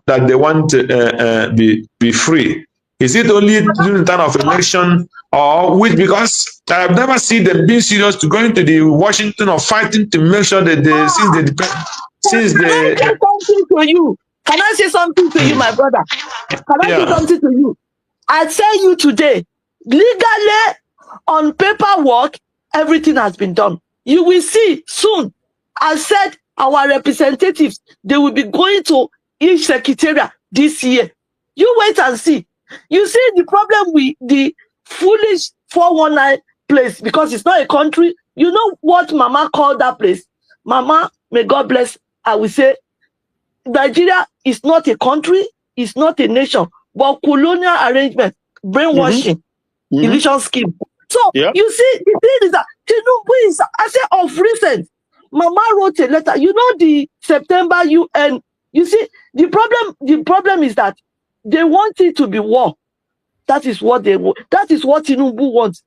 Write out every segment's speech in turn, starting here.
that they want to be free? Is it only during the time of election, or which? Because I've never seen them being serious to going to the Washington or fighting to make sure that they since Can I say something to you? Can I say something to you, my brother? Can I say something to you? I tell you today, legally, on paperwork, everything has been done. You will see soon. I said our representatives, they will be going to each secretariat this year. You wait and see. You see the problem with the foolish 419 place, because it's not a country. You know what Mama called that place? Mama, may God bless, I will say, Nigeria is not a country, it's not a nation, but colonial arrangement, brainwashing, illusion scheme. So you see, the thing is that Tinubu is, I say of recent, Mama wrote a letter. You know the September UN. You see, the problem is that they want it to be war. That is what they want. That is what Tinubu wants.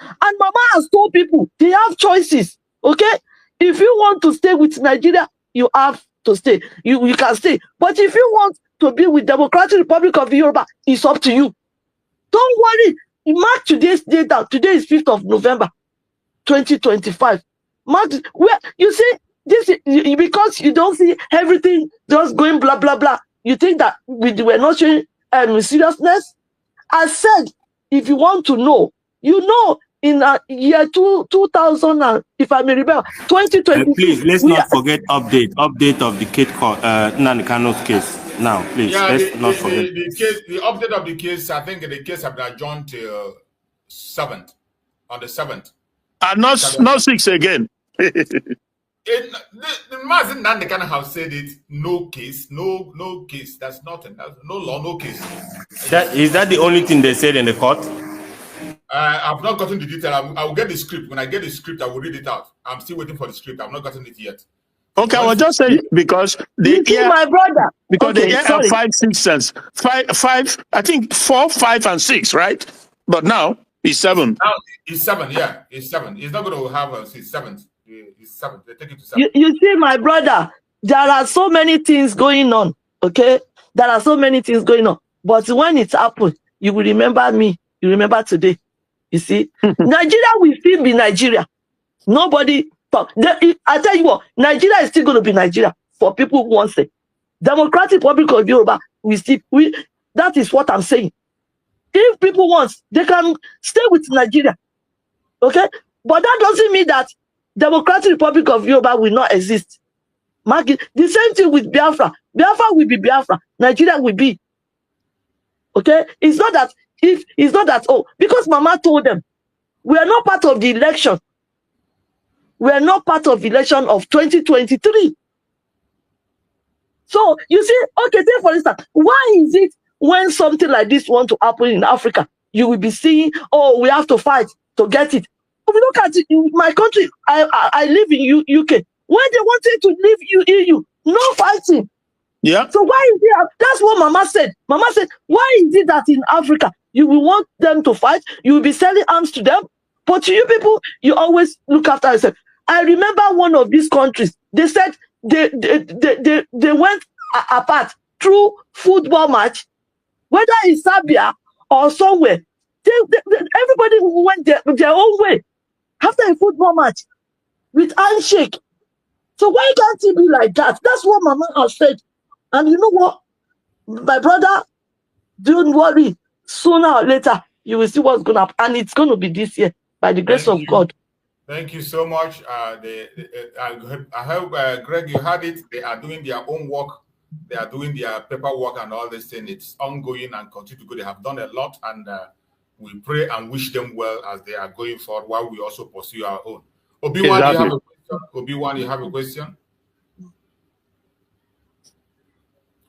And Mama has told people they have choices. Okay, if you want to stay with Nigeria, you have to stay. You can stay. But if you want to be with Democratic Republic of Yoruba, it's up to you. Don't worry. Mark today's date down. Today is 5th of November, 2025. Mark, where you see this, because you don't see everything just going blah blah blah. You think that we were not showing seriousness. I said, if you want to know, you know, in year 2000, if I may remember, 2020. Please, let's not forget update of the Nnamdi Kanu's case. Now, please, let's not forget. The update of the case, I think the case has been adjourned till 7th, on the 7th. And not 6 again. The Mazi Nnamdi Kanu have said it, no case, no case. That's nothing. That's no law, no case. Is that the only thing they said in the court? I've not gotten the detail. I will get the script. When I get the script, I will read it out. I'm still waiting for the script. I've not gotten it yet. Okay, I was just saying because they hear my brother. Because they hear 5, 6 cents. 5, I think 4, 5, and 6, right? But now it's 7. Now it's 7, yeah. It's 7. It's not going to have it's 7. It's 7. They take it to 7. You see, my brother, there are so many things going on. Okay? There are so many things going on. But when it happens, you will remember me. You remember today. You see? Nigeria will still be Nigeria. Nobody talk. I tell you what, Nigeria is still going to be Nigeria for people who want it. Democratic Republic of Yoruba, that is what I'm saying. If people want, they can stay with Nigeria. Okay? But that doesn't mean that Democratic Republic of Yoruba will not exist. The same thing with Biafra. Biafra will be Biafra. Nigeria will be. Okay? It's not that, because Mama told them, we are not part of the election. We are not part of the election of 2023. So, you see, okay, take for instance, why is it when something like this want to happen in Africa, you will be seeing, oh, we have to fight to get it. If you look at it, in my country, I live in UK. When they wanted to leave EU, no fighting. Yeah. So why is it? That's what Mama said. Mama said, why is it that in Africa, you will want them to fight, you will be selling arms to them, but to you people, you always look after yourself. I remember one of these countries, they said they went apart through football match, whether in Serbia or somewhere. Everybody went their own way after a football match with handshake. So why can't it be like that? That's what Mama has said. And you know what? My brother, don't worry. Sooner or later, you will see what's going to happen. And it's going to be this year, by the grace of God. Thank you so much. I hope, Greg, you had it. They are doing their own work. They are doing their paperwork and all this thing. It's ongoing and continue to go. They have done a lot. And we pray and wish them well as they are going forward while we also pursue our own. Obi-Wan, exactly. You have a question? Obi-Wan, you have a question?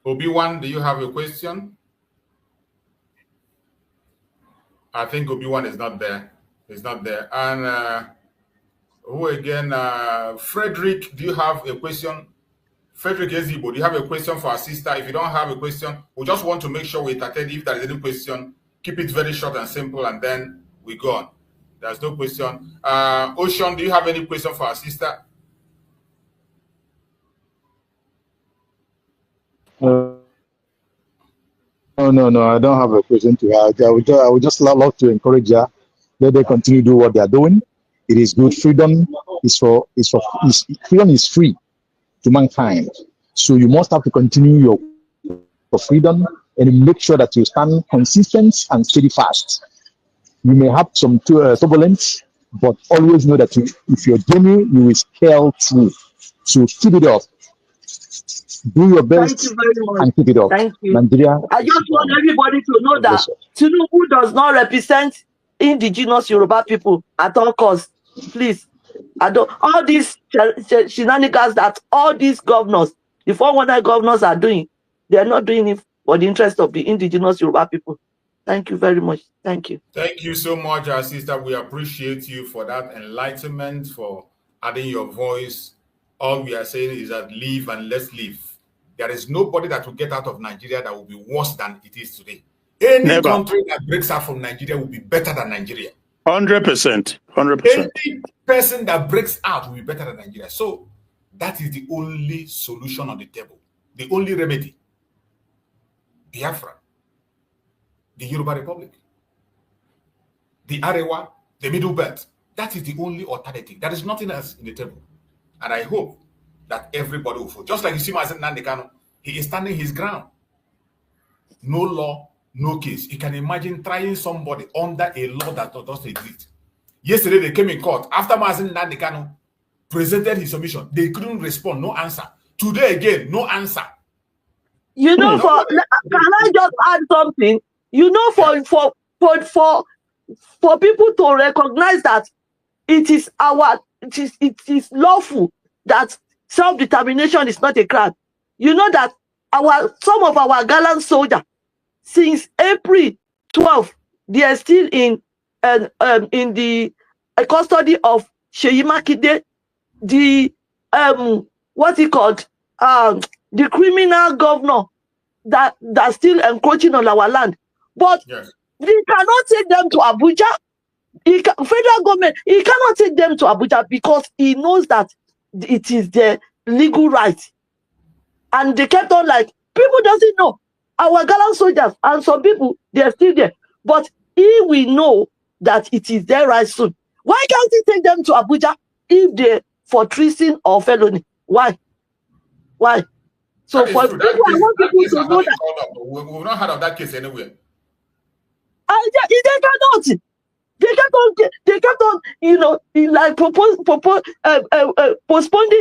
Obi-Wan, do you have a question? I think Obi-Wan is not there. He's not there. And who again? Frederick, do you have a question? Frederick Ezibo, do you have a question for our sister? If you don't have a question, we just want to make sure we entertain. If there is any question, keep it very short and simple, and then we go on. There's no question. Ocean, do you have any question for our sister? I don't have a question to her. I would just love to encourage her. Let them continue to do what they are doing. It is good. Freedom is free to mankind. So you must have to continue your freedom and make sure that you stand consistent and steadfast. You may have some turbulence, but always know that if you're genuine, you will scale through. So keep it up. Do your best. Thank you very much. And keep it up. Thank you. Nigeria. I just want everybody to know that Tinubu does not represent indigenous Yoruba people at all costs. Please. All these shenanigans that all these governors, the 419 governors are doing, they're not doing it for the interest of the indigenous Yoruba people. Thank you very much. Thank you. Thank you so much, our sister. We appreciate you for that enlightenment, for adding your voice. All we are saying is that live and let's live. There is nobody that will get out of Nigeria that will be worse than it is today. Any country that breaks out from Nigeria will be better than Nigeria. 100%. 100%. Any person that breaks out will be better than Nigeria. So that is the only solution on the table. The only remedy. Biafra, the Yoruba Republic, the Arewa, the Middle Belt. That is the only alternative. There is nothing else in the table. And I hope that everybody will vote. Just like you see Mazi Nnamdi Kanu, he is standing his ground. No law, no case. You can imagine trying somebody under a law that doesn't exist. Yesterday, they came in court. After Mazi Nnamdi Kanu presented his submission, they couldn't respond, no answer. Today again, no answer. You know, can I just add something? You know, for people to recognize that it is lawful that self-determination is not a crime. You know that some of our gallant soldiers, since April 12, they are still in the custody of Seyi Makinde, the what he called the criminal governor that still encroaching on our land. But yes, we cannot take them to Abuja. Federal government, he cannot take them to Abuja because he knows that it is their legal right. And they kept on like, people doesn't know. Our gallant soldiers and some people, they are still there. But he will know that it is their right soon. Why can't he take them to Abuja if they're for treason or felony? Why? Why? So for people, I want people to know that. We've not heard of that case anywhere. They cannot. They kept on, you know, like postponing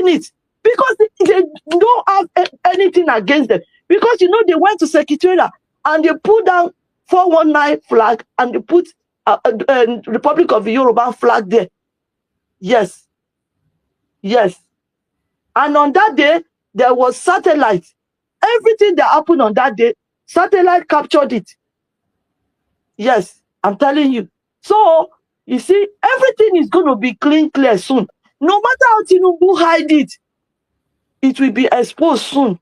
it because they don't have anything against them. Because, you know, they went to Secretariat and they put down 419 flag and they put Republic of the Yoruba flag there. Yes. Yes. And on that day, there was satellite. Everything that happened on that day, satellite captured it. Yes, I'm telling you. So, you see, everything is going to be clear soon. No matter how Tinubu hide it, it will be exposed soon.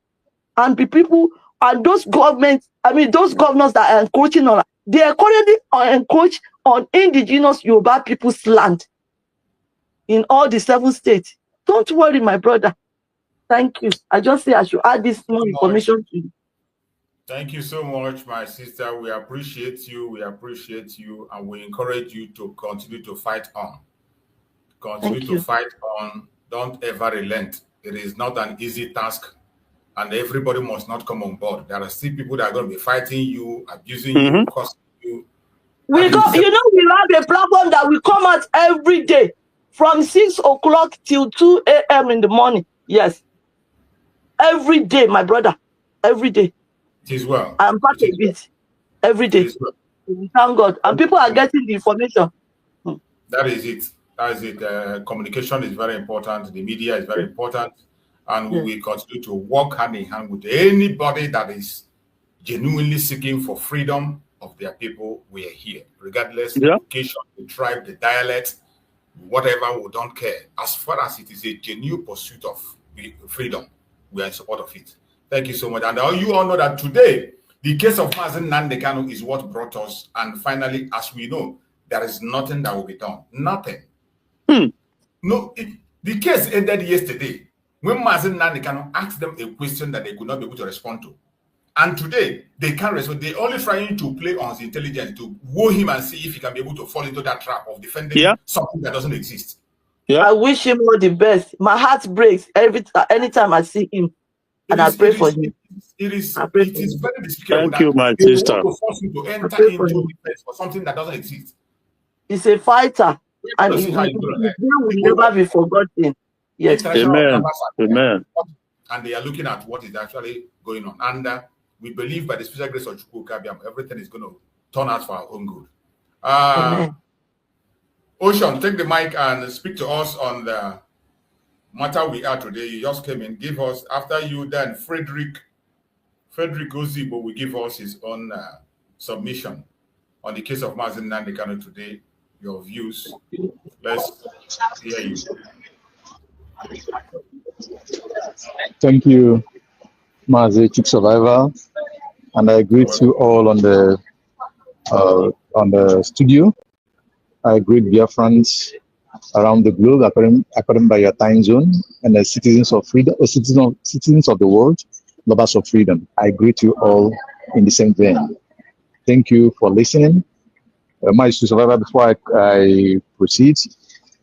And the people, and those governments, those governors that are encroaching on, they are currently encroached on indigenous Yoruba people's land in all the 7 states. Don't worry, my brother. Thank you. I just say I should add this more information to you. Thank you so much, my sister. We appreciate you. We appreciate you. And we encourage you to continue to fight on. Continue to fight on. Don't ever relent. It is not an easy task. And everybody must not come on board. There are still people that are going to be fighting you, abusing you, cursing you. We have a platform that we come out every day from 6 o'clock till 2 a.m. in the morning. Yes. Every day, my brother. Every day. It is well. I'm part of it. Every day. Well. Thank God. And people are getting the information. That is it. That is it. Communication is very important. The media is very important. And we will continue to work hand in hand with anybody that is genuinely seeking for freedom of their people. We are here, regardless of the location, the tribe, the dialect, whatever, we don't care. As far as it is a genuine pursuit of freedom, we are in support of it. Thank you so much. And you all know that today, the case of Mazi Nnamdi Kanu is what brought us. And finally, as we know, there is nothing that will be done. Nothing. No, the case ended yesterday when Mazi Nnamdi Kanu asked them a question that they could not be able to respond to. And today, they can't respond. They're only trying to play on his intelligence to woo him and see if he can be able to fall into that trap of defending something that doesn't exist. Yeah. I wish him all the best. My heart breaks anytime I see him. And I pray for him. It is very despicable. Thank you, my sister. They want to force you to enter into defense for something that doesn't exist. He's a fighter. And his name will never be forgotten. Yes. Amen. Amen. And they are looking at what is actually going on. And we believe by the special grace of Chukwukabiam, everything is going to turn out for our own good. Ocean, take the mic and speak to us on the matter we are today. You just came in. Give us, after you, then Frederick Ozibo will give us his own submission on the case of Mazi Nnamdi Kanu today. Your views. Let's hear you. Thank you, Mazi, Chief Survivor, and I greet you all on the studio. I greet Biafrans around the globe, according by your time zone, and the citizens of freedom, citizens of the world, lovers of freedom. I greet you all in the same vein. Thank you for listening. My survivor, before I proceed,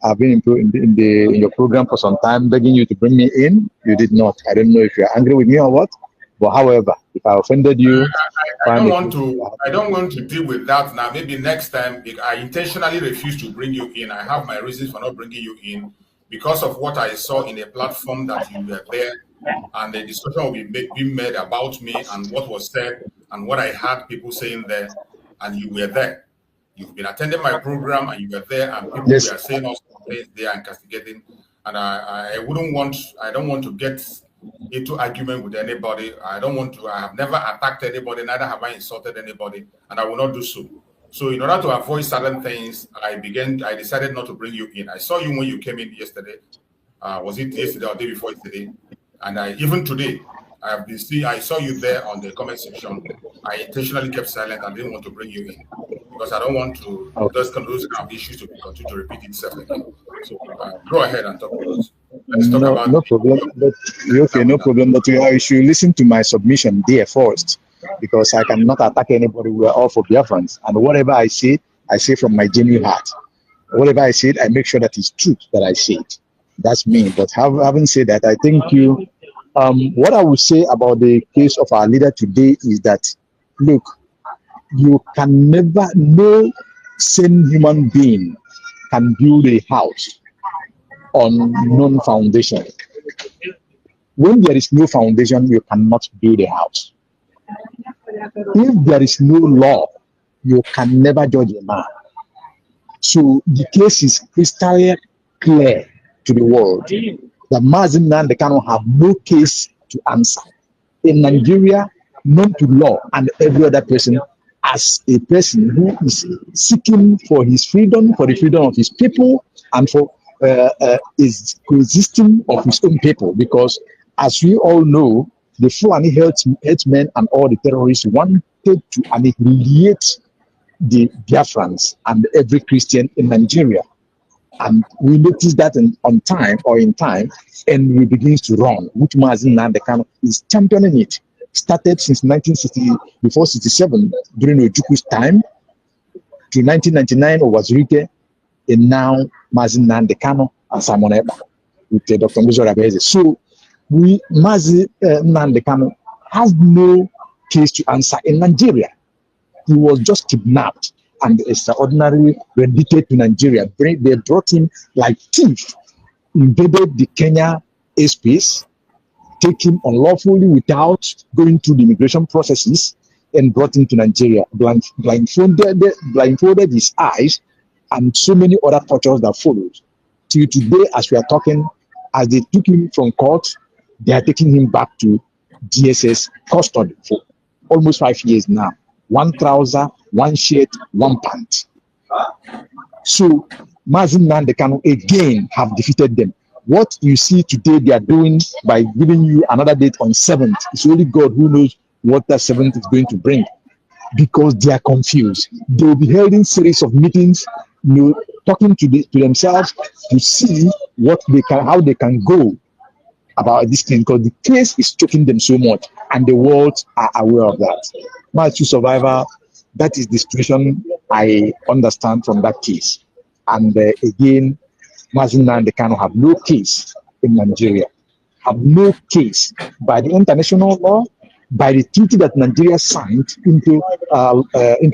I've been in your program for some time, begging you to bring me in. You did not. I don't know if you're angry with me or what. But however, if I offended you, I don't want to deal with that now. Maybe next time. I intentionally refuse to bring you in. I have my reasons for not bringing you in because of what I saw in a platform that you were there, and the discussion will be made about me and what was said and what I had people saying there, and you were there. You've been attending my program and you were there, and people were saying all things there and castigating. And I don't want to get into argument with anybody. I have never attacked anybody, neither have I insulted anybody, and I will not do so. So in order to avoid certain things, I decided not to bring you in. I saw you when you came in yesterday. Was it yesterday or day before yesterday? And even today, I saw you there on the comment section. I intentionally kept silent and didn't want to bring you in because I don't want to those kind of issues to continue to repeat itself again. So go ahead and talk to us. Let's talk about no problem. But okay, no problem. But you should listen to my submission there first, because I cannot attack anybody. We are all for Biafrans, and whatever I say from my genuine heart. Whatever I said, I make sure that it's truth that I said. That's me. But having said that, I think you. What I would say about the case of our leader today is that, look, you can never, no sane human being can build a house on non-foundation. When there is no foundation, you cannot build a house. If there is no law, you can never judge a man. So the case is crystal clear to the world that Mazi Nnamdi Kanu have no case to answer. In Nigeria, known to law and every other person as a person who is seeking for his freedom, for the freedom of his people, and for his coexisting of his own people. Because as we all know, the Fulani headsmen and all the terrorists wanted to annihilate the Biafrans and every Christian in Nigeria. And we noticed that in time, and we begin to run, which Mazi Nnamdi Kanu is championing it. Started since 1967 during Ojuku's time, to 1999 Owazurike, and now Mazi Nnamdi Kanu and Simon Ekpa with Dr. Muzo Rabeze. So Mazi Nnamdi Kanu has no case to answer in Nigeria. He was just kidnapped and extraordinarily rendited to Nigeria. They brought him like thief, invaded the Kenya airspace, take him unlawfully without going through the immigration processes, and brought him to Nigeria, blindfolded his eyes, and so many other tortures that followed. Till today, as we are talking, as they took him from court, they are taking him back to DSS custody for almost 5 years now. 1 trouser, 1 shirt, 1 pant. So Mazi Nnamdi Kanu again have defeated them. What you see today they are doing by giving you another date on 7th, it's only God who knows what that 7th is going to bring, because they are confused. They will be holding series of meetings, talking to themselves to see how they can go about this thing, because the case is choking them so much. and the world are aware of that. My true survivor, that is the situation I understand from that case. And again, Mazi Nnamdi Kanu have no case in Nigeria, have no case by the international law, by the treaty that Nigeria signed into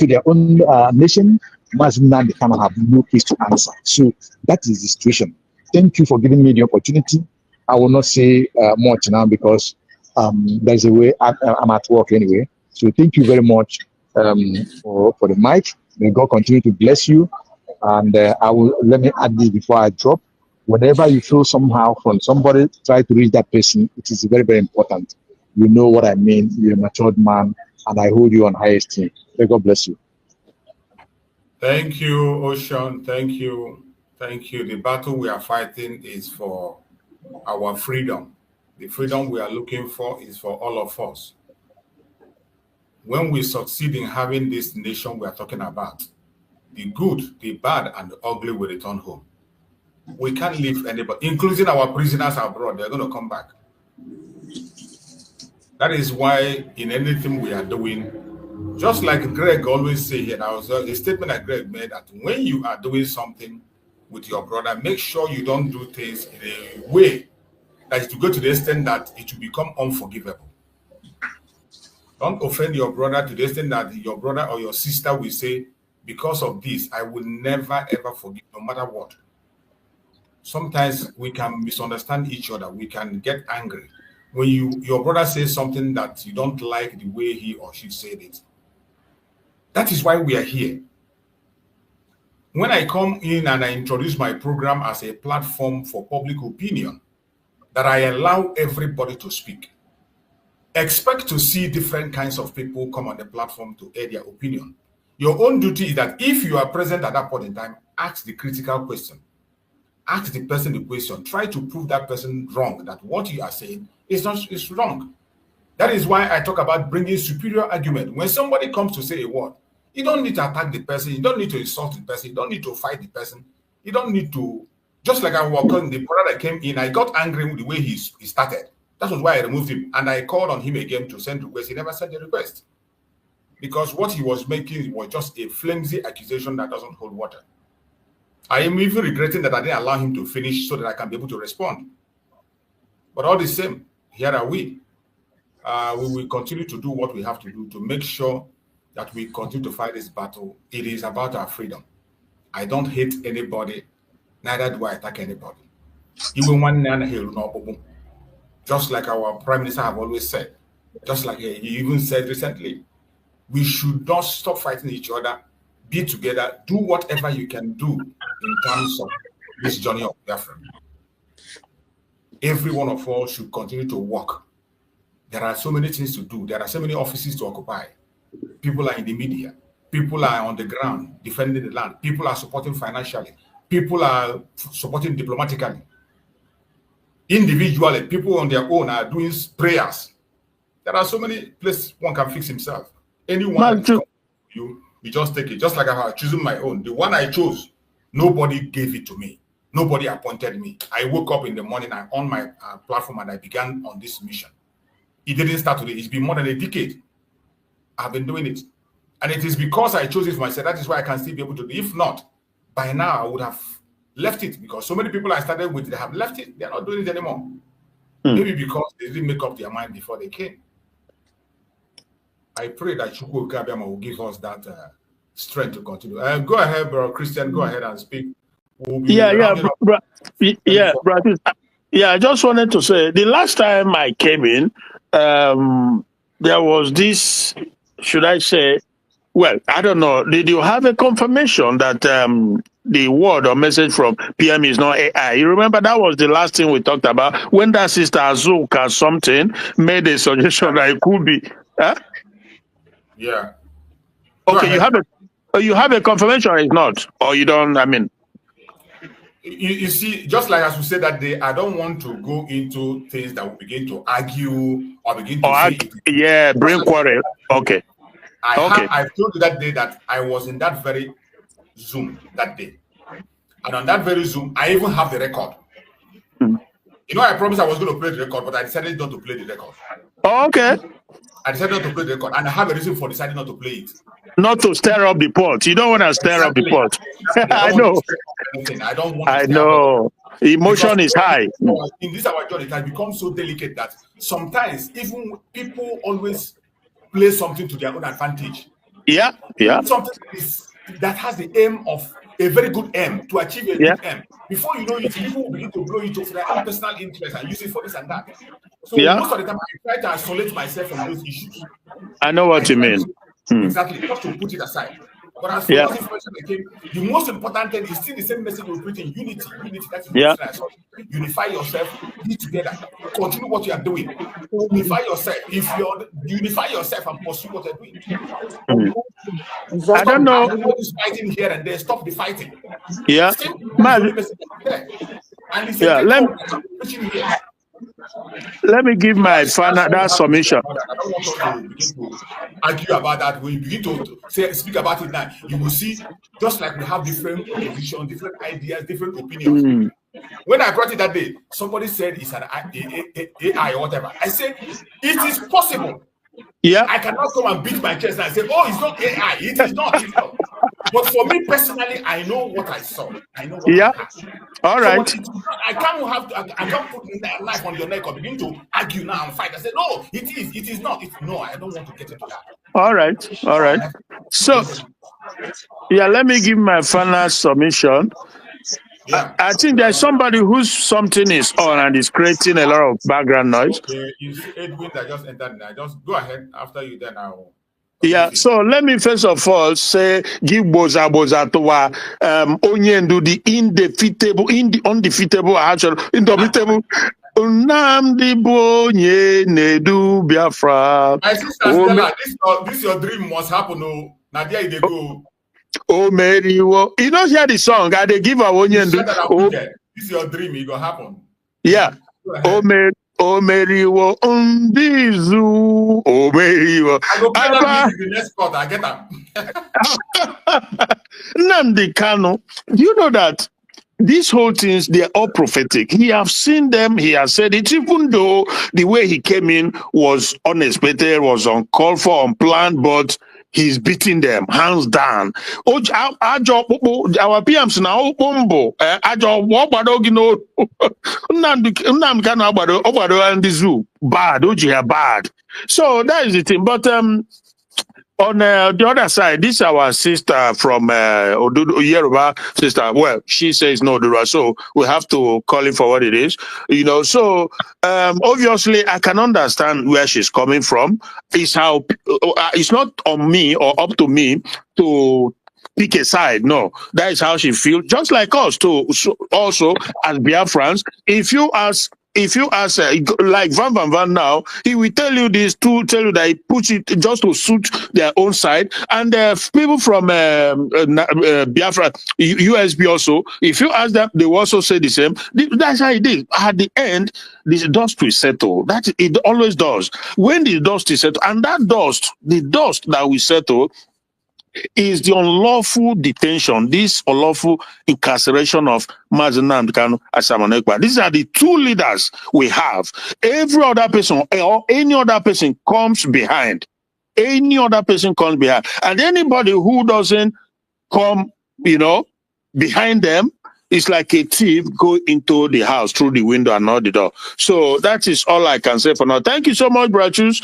their own nation. Mazi Nnamdi Kanu have no case to answer. So that is the situation. Thank you for giving me the opportunity. I will not say much now because there's a way I'm at work anyway. So thank you very much for the mic. May God continue to bless you. And let me add this before I drop. Whenever you feel somehow from somebody, try to reach that person. It is very, very important. You know what I mean. You're a matured man, and I hold you on high esteem. May God bless you. Thank you, Ocean. Thank you. Thank you. The battle we are fighting is for our freedom. The freedom we are looking for is for all of us. When we succeed in having this nation we are talking about, the good, the bad, and the ugly will return home. We can't leave anybody, including our prisoners abroad. They're going to come back. That is why in anything we are doing, just like Greg always say here, there was a statement that Greg made that when you are doing something with your brother, make sure you don't do things in a way that it will go to the extent that it will become unforgivable. Don't offend your brother to the extent that your brother or your sister will say, because of this, I will never ever forgive, no matter what. Sometimes we can misunderstand each other. We can get angry. When your brother says something that you don't like the way he or she said it. That is why we are here. When I come in and I introduce my program as a platform for public opinion, that I allow everybody to speak. Expect to see different kinds of people come on the platform to air their opinion. Your own duty is that if you are present at that point in time, ask the critical question. Ask the person the question. Try to prove that person wrong, that what you are saying is wrong. That is why I talk about bringing superior argument. When somebody comes to say a word, you don't need to attack the person. You don't need to insult the person. You don't need to fight the person. You don't need to, just like I was calling the brother that came in, I got angry with the way he started. That was why I removed him. And I called on him again to send request. He never sent the request. Because what he was making was just a flimsy accusation that doesn't hold water. I am even regretting that I didn't allow him to finish so that I can be able to respond. But all the same, here are we. We will continue to do what we have to do to make sure that we continue to fight this battle. It is about our freedom. I don't hate anybody, neither do I attack anybody. Even one man here, just like our Prime Minister have always said, just like he even said recently, we should not stop fighting each other, be together, do whatever you can do in terms of this journey of Biafra. Every one of us should continue to work. There are so many things to do. There are so many offices to occupy. People are in the media. People are on the ground defending the land. People are supporting financially. People are supporting diplomatically. Individually, people on their own are doing prayers. There are so many places one can fix himself. Anyone you just take it. Just like I have chosen my own. The one I chose, nobody gave it to me. Nobody appointed me. I woke up in the morning, I on my platform, and I began on this mission. It didn't start today. It's been more than a decade. I've been doing it. And it is because I chose it for myself. That is why I can still be able to do it. If not, by now I would have left it, because so many people I started with, they have left it. They're not doing it anymore. Maybe because they didn't make up their mind before they came. I pray that Chukwu Kabiama will give us that strength to continue. Go ahead, bro. Christian, go ahead and speak. I just wanted to say, the last time I came in, there was this, should I say, well, I don't know, did you have a confirmation that the word or message from PM is not AI? You remember that was the last thing we talked about when that sister Azuka something made a suggestion that it could be. Huh? Yeah. Okay, you have a confirmation or it's not? Or you don't, I mean. You see, just like as we said that day, I don't want to go into things that will begin to argue or begin to say bring quarrel. Okay. I've told you that day that I was in that very Zoom that day. And on that very Zoom, I even have the record. You know, I promised I was going to play the record, but I decided not to play the record. Oh, okay. I decided not to play the record, and I have a reason for deciding not to play it. Not to stir up the pot. You don't want to stir up the pot. I know. I don't want to I know. Emotion is high. In this our job, it has become so delicate that sometimes even people always play something to their own advantage. Yeah, yeah. Something that has the aim of a very good aim to achieve a good aim. Before you know it, people will begin to blow it for their own personal interest and use it for this and that. So most of the time, I try to isolate myself from those issues. I know what you mean. Exactly, just to put it aside. But as for this information that came, the most important thing is still the same message we preach in unity. Unity, that's unify yourself, be together, continue what you are doing. Unify yourself. If you unify yourself and pursue what you're doing. I don't know. This fighting here and there, stop the fighting. Yeah. Let me give my final submission. I don't want us to begin to argue about that. When you begin to speak about it now, you will see just like we have different positions, different ideas, different opinions. When I brought it that day, somebody said it's an AI or whatever. I said it is possible. Yeah. I cannot come and beat my chest and say, oh, it's not AI. It is not. It's not. But for me personally, I know what I saw. I know what I had. All right. So I can't put a knife on your neck or begin to argue now and fight. I said, no, it is. It is not. No, I don't want to get into that. All right. All right. So, let me give my final submission. Yeah. I think there's somebody whose something is on and is creating a lot of background noise. Okay, it's Edwin that just entered now. Just go ahead after you then I'll... Yeah, so let me first of all say give boza to Onyendu, the undefeatable, actually indomitable. Nnamdi Bonye Nedu Biafra. My sister Stella, this your dream must happen. No, Nadia they go. Oh, Mary, you don't hear the song. I they give a Onyendu. This is your dream. It gonna happen. Yeah. Oh, Mary. Oh, Mary, wo undizu. Oh, Mary, wo. I go play that music the next part. I get that. Nnamdi Kanu, do you know that these whole things, they're all prophetic? He have seen them. He has said it, even though the way he came in was unexpected, was uncalled for, unplanned, but he's beating them hands down. Our PMs now bombo. Ajo wabado gino. Nnamdi Kanu abado and the zoo bad. Oji bad. So that is the thing. But on the other side, this is our sister from Yoruba sister. Well, she says no Odudua, so we have to call it for what it is. You know, so obviously I can understand where she's coming from. It's how it's not on me or up to me to pick a side. No, that is how she feels. Just like us too. So also as Biafrans, if you ask like Van now, he will tell you this to tell you that he puts it just to suit their own side. And people from Biafra, USB also, if you ask them, they will also say the same. That's how it is. At the end, the dust will settle. That it always does. When the dust is settled, and that dust, the dust that will settle, is the unlawful detention, this unlawful incarceration of Mazi Nnamdi Kanu and Simon Ekpa. These are the two leaders we have. Every other person or any other person comes behind. Any other person comes behind. And anybody who doesn't come, behind them, it's like a thief go into the house through the window and not the door. So that is all I can say for now. Thank you so much, Brachus.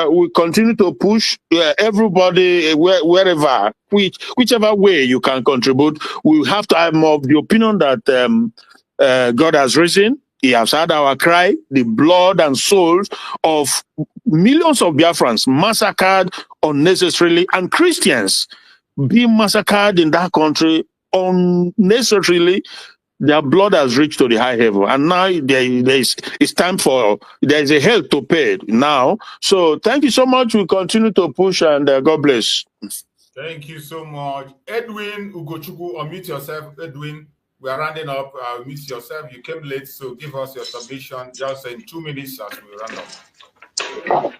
We continue to push everybody wherever, whichever way you can contribute. We have to have more of the opinion that God has risen. He has heard our cry. The blood and souls of millions of Biafrans massacred unnecessarily, and Christians being massacred in that country unnecessarily. Their blood has reached to the high heaven, and now it's time for there's a hell to pay now. So thank you so much. We continue to push, and God bless. Thank you so much, Edwin Ugochukwu. Unmute yourself, Edwin. We are rounding up. Mute yourself. You came late, so give us your submission just in 2 minutes as we round up.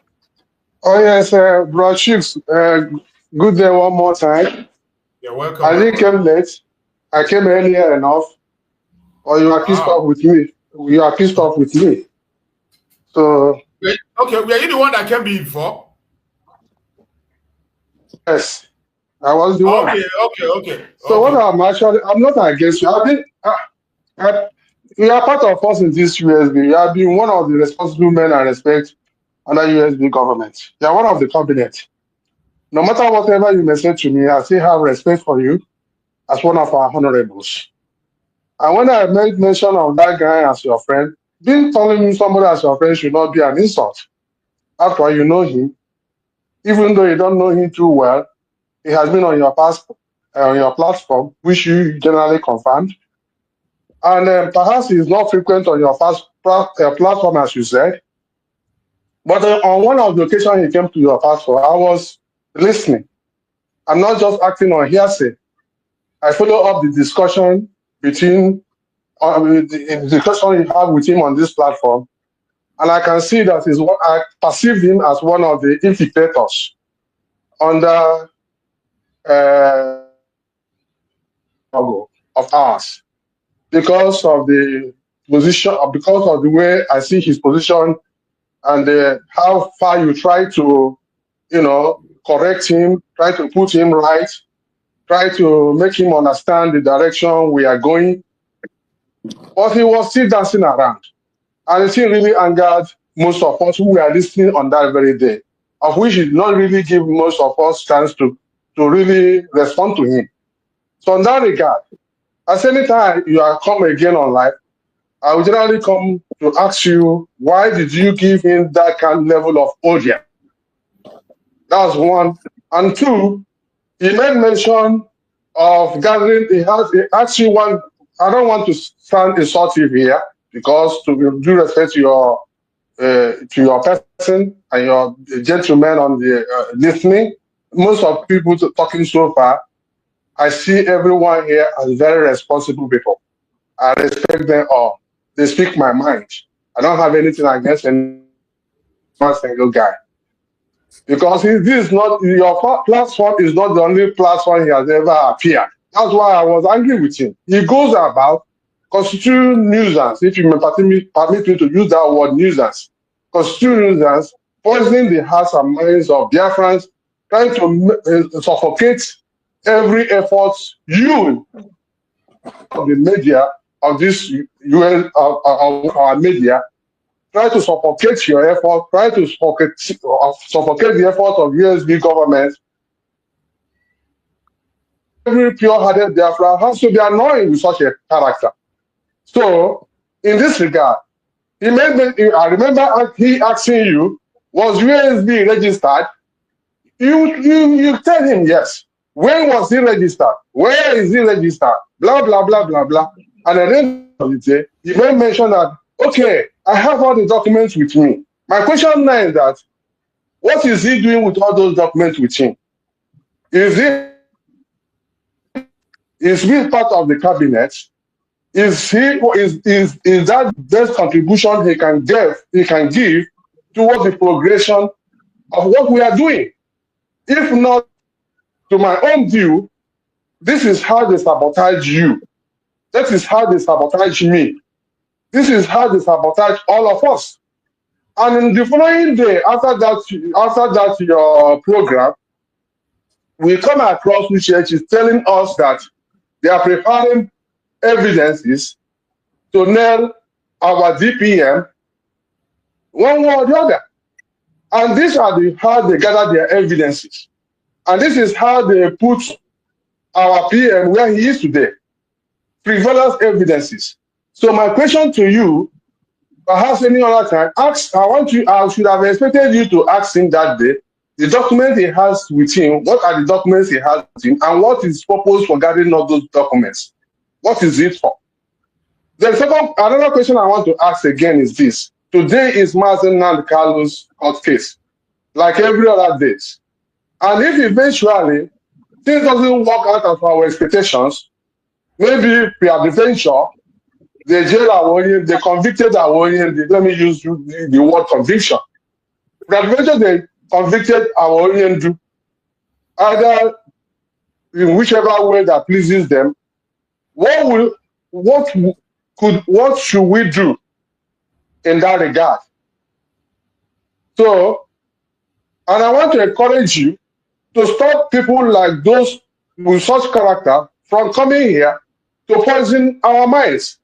Oh yes, Bro Chiefs. Good day one more time. You're welcome. I didn't come late. I came earlier enough, or you are pissed off with me. you are pissed off with me. So okay, were you the one that came before? yes, I was the one. Okay. So what I'm not against you. I think you are part of us in this USB. You have been one of the responsible men I respect under USB government. You are one of the cabinet. No matter whatever you may say to me, I still have respect for you as one of our honorables. And when I made mention of that guy as your friend, being telling somebody as your friend should not be an insult. After all, you know him, even though you don't know him too well, he has been on your platform, which you generally confirmed. And perhaps he's not frequent on your platform, as you said. But on one of the occasions he came to your platform, I was listening. I'm not just acting on hearsay. I follow up the discussion between the discussion you have with him on this platform, and I can see that is what I perceived him as one of the infiltrators under of ours, because of the position, because of the way I see his position, and how far you try to, correct him, try to put him right, try to make him understand the direction we are going. But he was still dancing around. And it still really angered most of us who were listening on that very day, of which he did not really give most of us chance to really respond to him. So in that regard, as any time you are come again on live, I will generally come to ask you, why did you give him that kind of level of audience? That's one. And two, he made mention of gathering. He actually one. I don't want to sound insultive here, because to do respect to your person and your gentleman on the listening, most of people talking so far, I see everyone here as very responsible people. I respect them all. They speak my mind. I don't have anything against any single guy. Because this is not, your platform is not the only platform he has ever appeared. That's why I was angry with him. He goes about constituting nuisance, if you may permit me to use that word, nuisance, constituting nuisance, poisoning the hearts and minds of Biafrans, trying to suffocate every effort of the media, of this UN, of our media, try to suffocate your effort, try to suffocate the effort of USB government. Every pure-hearted Biafra has to be annoying with such a character. So, in this regard, I remember he asking you, was USB registered? You tell him yes. When was he registered? Where is he registered? Blah, blah, blah, blah, blah. And at the end of the day, he may mention that, okay, I have all the documents with me. My question now is that, what is he doing with all those documents with him? Is he part of the cabinet? Is that best contribution he can give towards the progression of what we are doing? If not, to my own view, this is how they sabotage you. That is how they sabotage me. This is how they sabotage all of us. And in the following day, after that your program, we come across which is telling us that they are preparing evidences to nail our DPM one way or the other. And these are how they gather their evidences. And this is how they put our PM where he is today. Frivolous evidences. So my question to you, perhaps any other time, I should have expected you to ask him that day, the document he has with him, what are the documents he has with him, and what is purpose for gathering all those documents? What is it for? Then another question I want to ask again is this. Today is Mazi Nnamdi Kanu's court case, like every other day. And if eventually things doesn't work out of our expectations, maybe peradventure, they jail our own, they convicted our own, let me use the word conviction. Peradventure, they convicted our own, either in whichever way that pleases them. What should we do in that regard. So, and I want to encourage you to stop people like those with such character from coming here to poison our minds.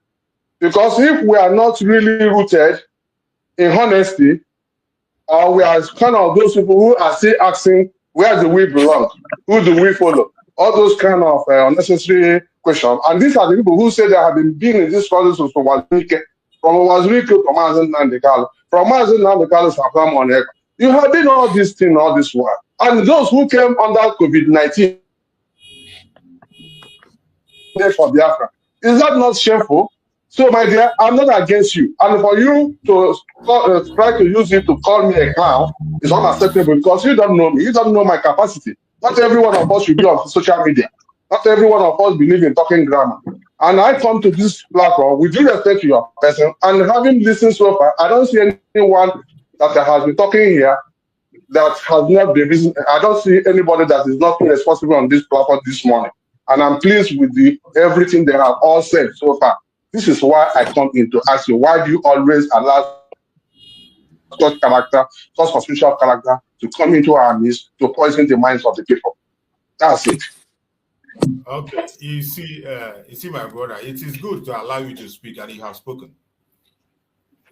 Because if we are not really rooted in honesty, or we are kind of those people who are still asking, where do we belong? Who do we follow? All those kind of unnecessary questions. And these are the people who say they have been being in this process from Wazirike to Mazi Nnamdi Kanu, from Mazi Nnamdi Kanu to Abraham Oneka. You have been all this thing, all this while. And those who came under COVID-19 for Biafra, is that not shameful? So, my dear, I'm not against you. And for you to try to use it to call me a clown is unacceptable because you don't know me. You don't know my capacity. Not every one of us should be on social media. Not every one of us believe in talking grammar. And I come to this platform with due respect to your person. And having listened so far, I don't see anyone that has been talking here that has not been reason. I don't see anybody that is not responsible on this platform this morning. And I'm pleased with everything they have all said so far. This is why I come in to ask you, why do you always allow such character, such suspicious character to come into our midst to poison the minds of the people? That's it. Okay, you see, my brother, it is good to allow you to speak, and you have spoken.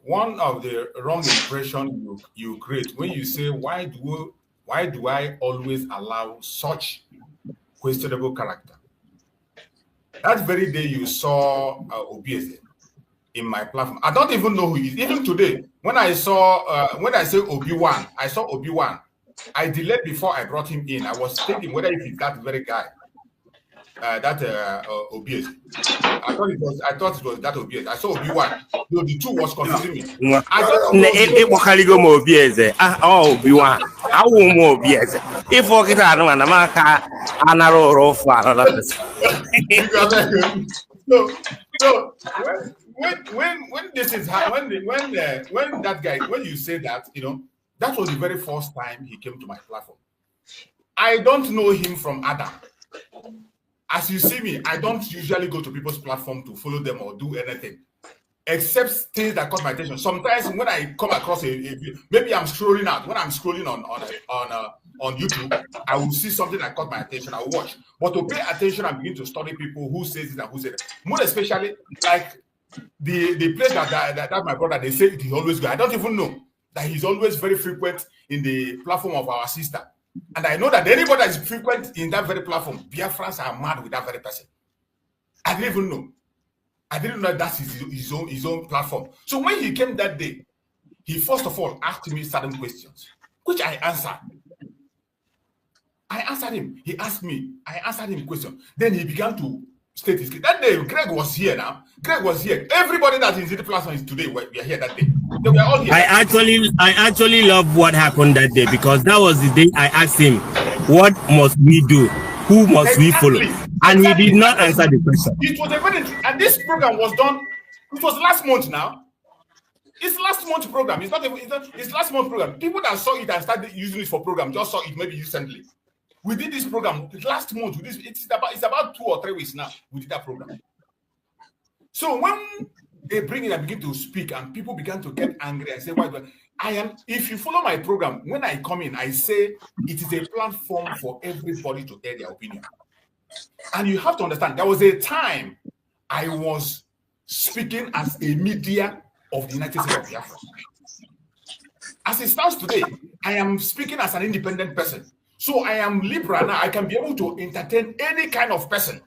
One of the wrong impression you create when you say, why do I always allow such questionable character? That very day you saw Obieze in my platform. I don't even know who he is. Even today, when I saw, when I say Obi-Wan, I saw Obi-Wan. I delayed before I brought him in. I was thinking whether it's that very guy, Obieze. I thought it was that Obieze. I saw Obi-Wan. No, the two was confusing me. I thought Obieze. Oh, Obi-Wan. I won't more Obieze. If I get out of Namaka, another for another person. So when this is when that guy, when you say that, that was the very first time he came to my platform. I don't know him from Adam. As you see me, I don't usually go to people's platform to follow them or do anything, except things that caught my attention. Sometimes when I come across maybe I'm scrolling out. When I'm scrolling on YouTube, I will see something that caught my attention. I will watch. But to pay attention and begin to study people who says this and who says that, more especially like the place that my brother, they say he always go. I don't even know that he's always very frequent in the platform of our sister. And I know that anybody that is frequent in that very platform, Biafrans are mad with that very person. I didn't even know. I didn't know that's his own platform. So when he came that day, he first of all asked me certain questions, which I answered. I answered him. He asked me. I answered him a question. Then he began to state his case. That day, Greg was here now. Greg was here. Everybody that is in the platform is today. We are here that day. They were all here. I actually love what happened that day because that was the day I asked him, what must we do? Who must we follow? And he did not answer the question. It was a very, and this program was done, it was last month now. It's last month program. It's last month program. People that saw it and started using it for program just saw it maybe recently. We did this program last month. It's about 2 or 3 weeks now. We did that program. So when they bring it and begin to speak, and people began to get angry and say, "Why? If you follow my program, when I come in, I say it is a platform for everybody to air their opinion." And you have to understand, there was a time I was speaking as a media of the United States of Biafra. As it stands today, I am speaking as an independent person. So I am liberal now. I can be able to entertain any kind of person.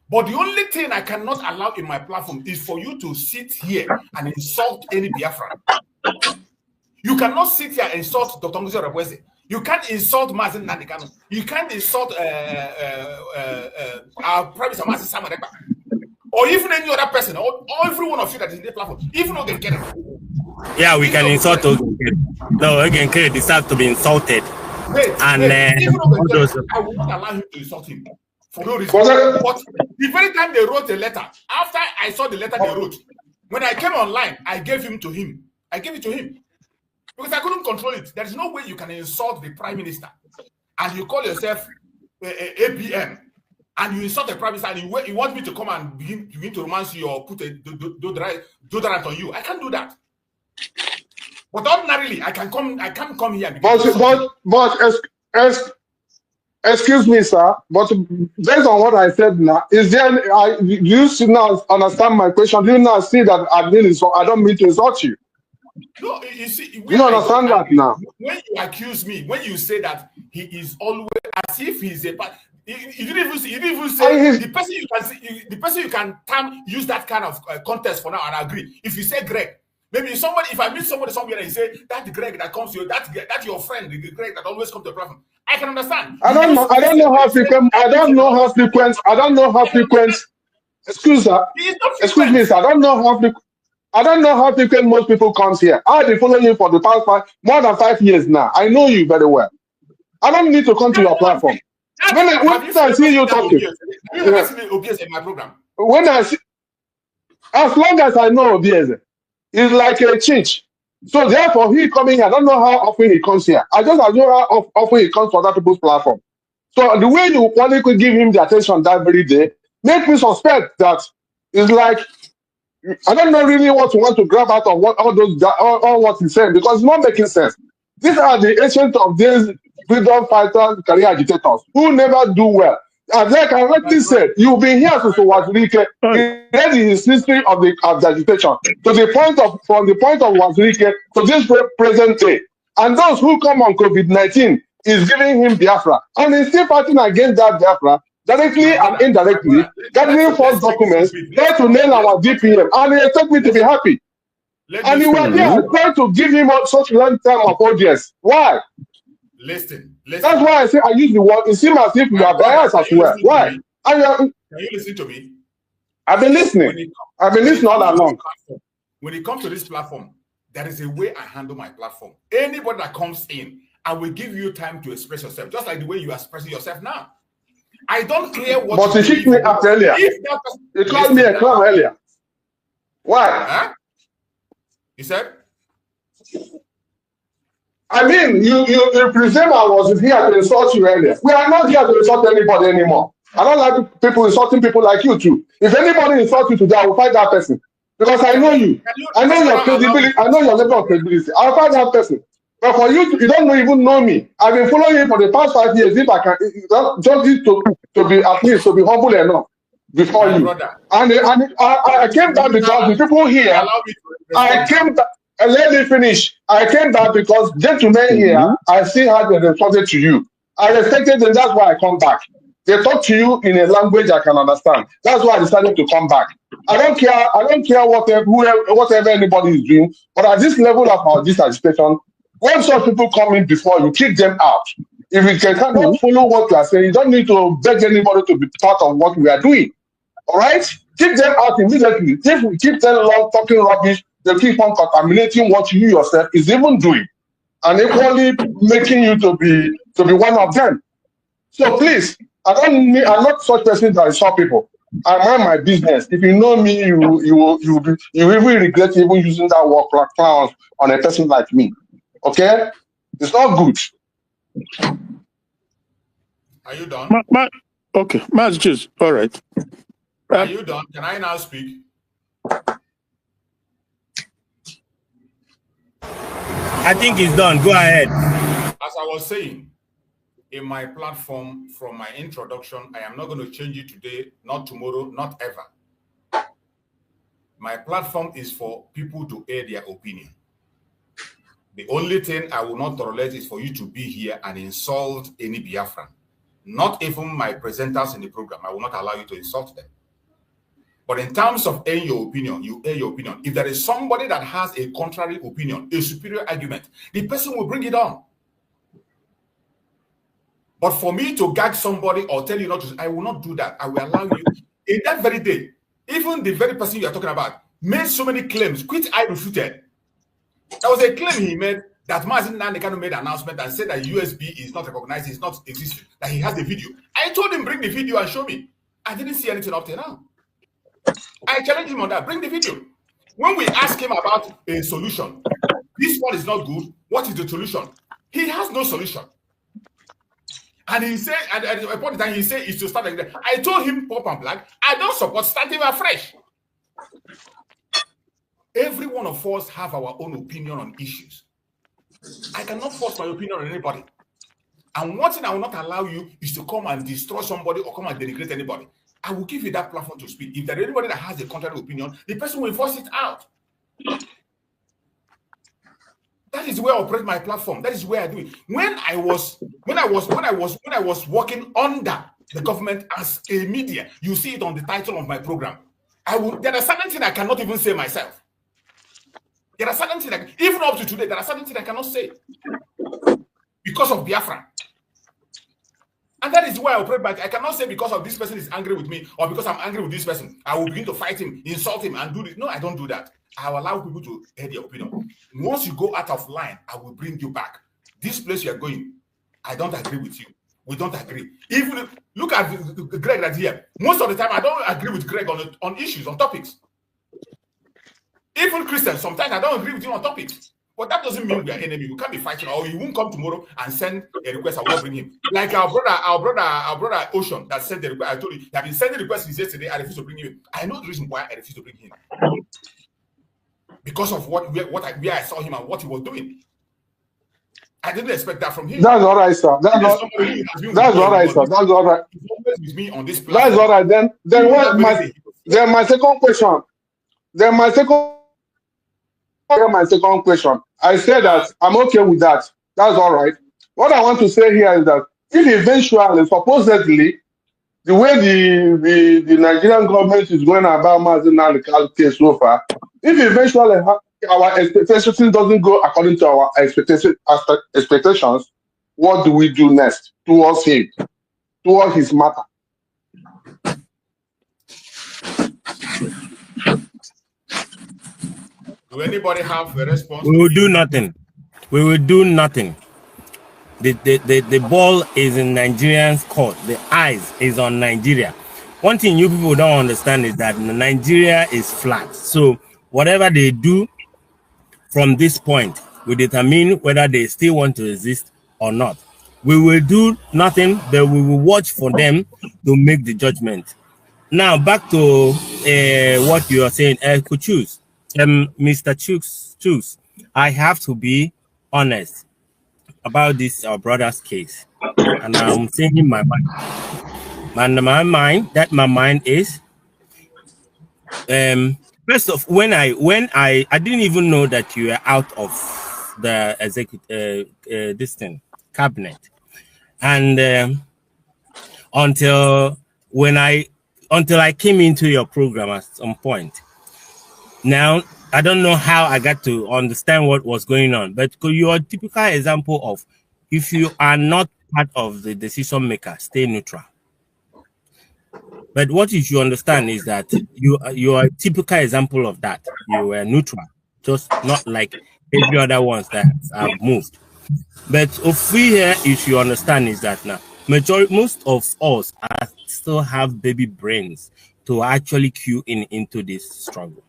But the only thing I cannot allow in my platform is for you to sit here and insult any Biafran. You cannot sit here and insult Dr. Ngozi Orebweze. You can't insult Mazi Nnamdi Kanu. You can't insult our Prime Minister Mazi Samadekba. Or even any other person, or every one of you that is in the platform, even though they get it. Yeah, we can insult Ogenkere. No, Ogenkere deserves to be insulted. Wait, I will not allow him to insult him for no reason. But the very time they wrote a letter, after I saw the letter they wrote, when I came online, I gave it to him. Because I couldn't control it. There is no way you can insult the Prime Minister and you call yourself APM and you insult the Prime Minister and you want me to come and begin to romance you or put a deodorant on you. I can't do that. But ordinarily, I can't come here. Excuse me, sir. But based on what I said now, is there? You should now understand my question. Do you now see that I don't mean to insult you? No, you see, you don't understand that now. When you accuse me, when you say that he is always as if he's a part, you didn't even say the person you can see, the person you can use that kind of contest for now, and I agree. If you say Greg, maybe if I meet somebody somewhere and you say that Greg that comes to you, that's your friend, the Greg that always comes to the platform, I can understand. I don't know how frequent. Excuse me, sir. I don't know how frequent most people comes here. I've been following you for the past more than 5 years now. I know you very well. I don't need to come to your platform. When I see you talking, have you ever seen OBS in my program? When I see, as long as I know OBS, it's like a change. So therefore, he coming here. I don't know how often he comes here. I just don't know how often he comes for that people's platform. So the way you only could give him the attention that very day, make me suspect that it's like I don't know really what you want to grab out of all what he's saying, because it's not making sense. These are the ancient of these freedom fighters, career agitators who never do well. And like I already said, you've been here since Wazirike. He read his history of the agitation from the point of Wazirike to this present day. And those who come on COVID-19 is giving him Biafra, and he's still fighting against that Biafra directly and indirectly, gathering false documents, trying to nail our DPM, and he expects me to be happy. And you were there trying to give him such long time of audience. Why? Listen. That's why I say I use the word. It seems as if you are biased as well. Why? Can you listen to me? I've been listening. I've been listening all along. When it comes to this platform, there is a way I handle my platform. Anybody that comes in, I will give you time to express yourself, just like the way you are expressing yourself now. I don't care what. But you kicked me out earlier. You called me a clown earlier. Why? Huh? You said? I mean, you presume I was here to insult you earlier. We are not here to insult anybody anymore. I don't like people insulting people like you too. If anybody insults you today, I will fight that person. Because I know you. I know your credibility. I know your level of credibility. I'll fight that person. But for you, you don't even know me. I've been following you for the past 5 years. If I can, just need to be at least to be humble enough before you. And I came down because the people here. I came down. Let me finish. I came back because gentlemen here, I see how they responded to you. I respected them. That's why I come back. They talk to you in a language I can understand. That's why I decided to come back. I don't care whatever anybody is doing. But at this level of this agitation, when some people come in before you, kick them out. If you cannot follow what you are saying, you don't need to beg anybody to be part of what we are doing. All right? Kick them out immediately. If we keep them long talking rubbish, they keep on contaminating what you yourself is even doing, and equally making you to be one of them. So please, I'm not such person that insult people. I mind my business. If you know me, you will even regret even using that word like clowns on a person like me. Okay, it's not good. Are you done? Okay, Mazi, all right. Are you done? Can I now speak? I think he's done. Go ahead. As I was saying, in my platform, from my introduction, I am not going to change it today, not tomorrow, not ever. My platform is for people to air their opinion. The only thing I will not tolerate is for you to be here and insult any Biafran. Not even my presenters in the program. I will not allow you to insult them. But in terms of airing your opinion, you air your opinion. If there is somebody that has a contrary opinion, a superior argument, the person will bring it on. But for me to gag somebody or tell you not to, I will not do that. I will allow you. In that very day, even the very person you are talking about made so many claims, which I refuted. There was a claim he made that Mazi Nnamdi Kanu made an announcement and said that USB is not recognized, it's not existing, that he has the video. I told him, bring the video and show me. I didn't see anything up till now. I challenged him on that. Bring the video. When we ask him about a solution, this one is not good. What is the solution? He has no solution. And he said, at a point in time, he said, it's to start again. I told him, pop and black, I don't support starting afresh. Every one of us have our own opinion on issues. I cannot force my opinion on anybody. And one thing I will not allow you is to come and destroy somebody or come and denigrate anybody. I will give you that platform to speak. If there is anybody that has a contrary opinion, the person will force it out. That is where I operate my platform. That is where I do it. When I was working under the government as a media, you see it on the title of my program. There are certain things I cannot even say myself. There are certain things even up to today, there are certain things I cannot say because of Biafra. And that is why I operate back. I cannot say because of this person is angry with me or because I'm angry with this person, I will begin to fight him, insult him, and do this. No, I don't do that. I will allow people to hear their opinion. Once you go out of line, I will bring you back. This place you are going, I don't agree with you. We don't agree. Even look at Greg right here. Most of the time, I don't agree with Greg on issues, on topics. Even Christians, sometimes I don't agree with you on topics. But that doesn't mean we are enemy. We can't be fighting, or he won't come tomorrow and send a request. I will bring him. Like our brother Ocean that sent the request. I told you, he have been sending requests since yesterday. I refuse to bring him. I know the reason why I refuse to bring him. Because of where I saw him and what he was doing. I didn't expect that from him. That's all right, sir. That's all right, sir. That's all right. He's always with me on this platform. That's all right. Then my second question. My second question. I said that I'm okay with that. That's all right. What I want to say here is that if eventually, supposedly, the way the Nigerian government is going about Mazi Nnamdi Kanu case so far, if eventually our expectations doesn't go according to our expectations, what do we do next towards him, towards his matter? Do anybody have a response? We will do nothing. We will do nothing. The ball is in Nigerians' court. The eyes is on Nigeria. One thing you people don't understand is that Nigeria is flat. So whatever they do from this point will determine whether they still want to exist or not. We will do nothing, but we will watch for them to make the judgment. Now back to what you are saying, could choose. Mr. Chooks, I have to be honest about this our brother's case, and I'm saying my mind. And my mind is first of when I didn't even know that you were out of the executive this thing cabinet, and until I came into your program at some point. Now, I don't know how I got to understand what was going on, but you're a typical example of if you are not part of the decision maker, stay neutral. But what you should understand is that you are a typical example of that. You were neutral, just not like every other ones that have moved. But if we here, you should understand is that now most of us still have baby brains to actually cue into this struggle.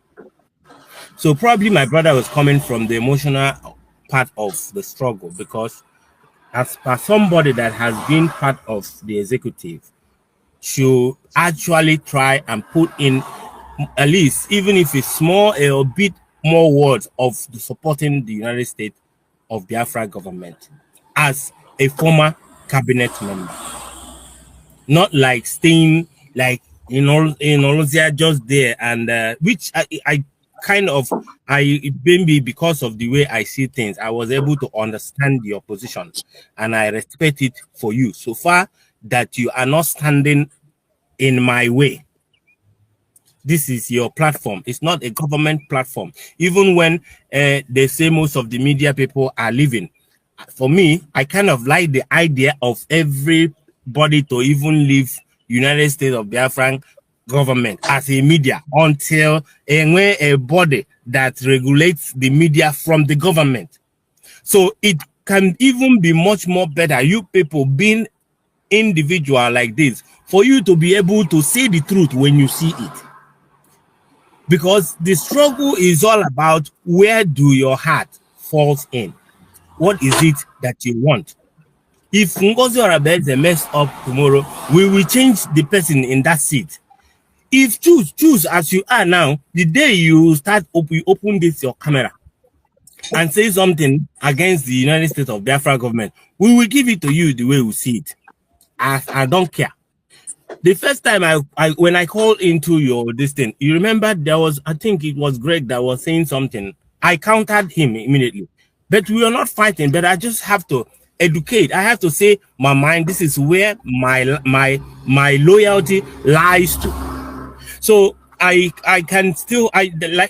So probably my brother was coming from the emotional part of the struggle, because as somebody that has been part of the executive should actually try and put in at least, even if it's small, a bit more words of supporting the United States of Biafra government as a former cabinet member. Not like staying like, they're just there, and which I maybe because of the way I see things, I was able to understand your position, and I respect it for you so far that you are not standing in my way. This is your platform. It's not a government platform. Even when they say most of the media people are leaving, for me, I kind of like the idea of everybody to even leave United States of Biafran government as a media until a body that regulates the media from the government. So it can even be much more better, you people being individual like this, for you to be able to see the truth when you see it. Because the struggle is all about where do your heart falls in. What is it that you want? If Ngozi Orabe is messed up tomorrow, we will change the person in that seat. If choose as you are now, the day you start open this your camera and say something against the United States of Biafra government, we will give it to you the way we see it. I don't care. The first time when I called into your this thing, you remember there was, I think it was Greg that was saying something. I countered him immediately. But we are not fighting, but I just have to educate. I have to say my mind, this is where my loyalty lies to. So I can still,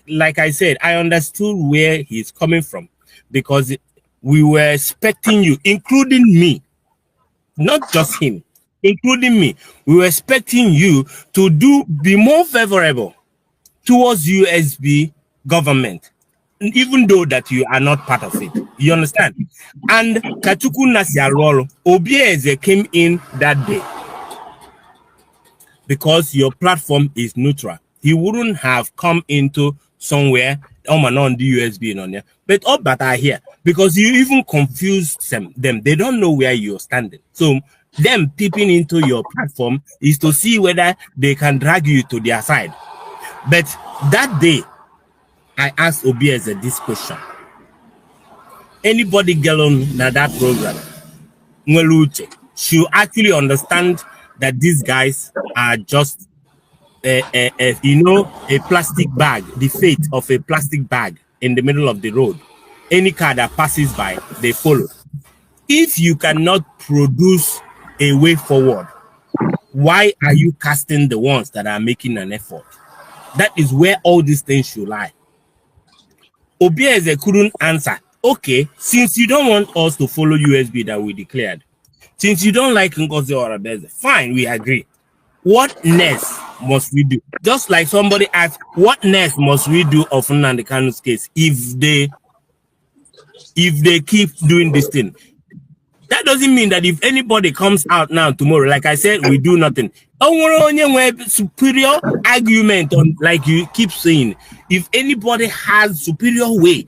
like I said, I understood where he's coming from, because we were expecting you, including me, not just him, including me. We were expecting you to be more favorable towards USB government, even though that you are not part of it. You understand? And Kachuku Nasiarolo, Obieze came in that day because your platform is neutral. He wouldn't have come into somewhere on the USB on there. But all but are here because you even confused them. They don't know where you're standing. So them peeping into your platform is to see whether they can drag you to their side. But that day, I asked Obieze this question. Anybody get on that program, should actually understand that these guys are just, a plastic bag, the fate of a plastic bag in the middle of the road. Any car that passes by, they follow. If you cannot produce a way forward, why are you casting the ones that are making an effort? That is where all these things should lie. Obieze couldn't answer. Okay, since you don't want us to follow USB that we declared, since you don't like Ngozi Orabeze, fine, we agree. What next must we do? Just like somebody asked, what next must we do of Nnamdi Kanu's case if they keep doing this thing? That doesn't mean that if anybody comes out now tomorrow, like I said, we do nothing. Superior argument on, like you keep saying, if anybody has superior way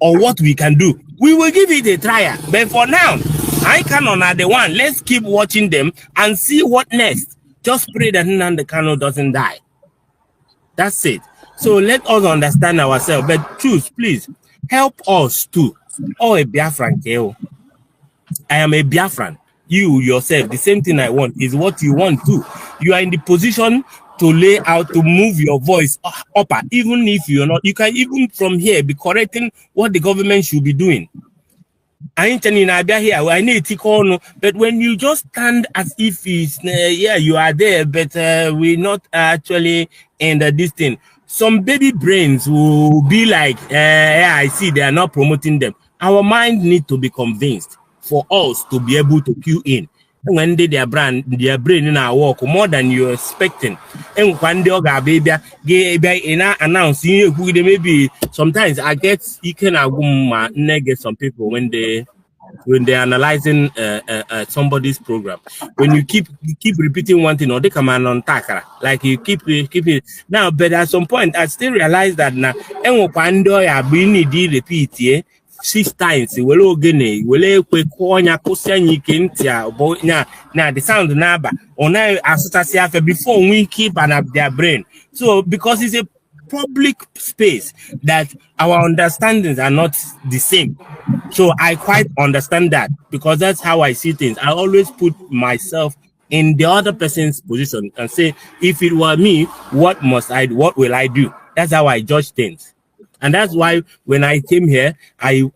or what we can do, we will give it a try. But for now, I cannot the one. Let's keep watching them and see what next. Just pray that Nnamdi Kanu doesn't die. That's it. So let us understand ourselves. But choose, please, help us too. Oh, a Biafran girl. I am a Biafran. You yourself, the same thing I want is what you want too. You are in the position to lay out, to move your voice upper, even if you're not. You can even from here be correcting what the government should be doing. I ain't telling you here. I need to call, but when you just stand as if it's yeah, you are there, but we're not actually in this thing. Some baby brains will be like, yeah, I see they are not promoting them. Our mind need to be convinced for us to be able to queue in. And when their brain in our work more than you're expecting. And when they announce maybe sometimes I get get some people when they're analyzing somebody's program. When you keep repeating one thing or they come on takara, like you keep it now, but at some point I still realize that now and we need repeat 6 times well again well now the sound number or now as before we keep their brain. So because it's a public space that our understandings are not the same. So I quite understand that because that's how I see things. I always put myself in the other person's position and say, if it were me, what will I do? That's how I judge things. And that's why when I came here, I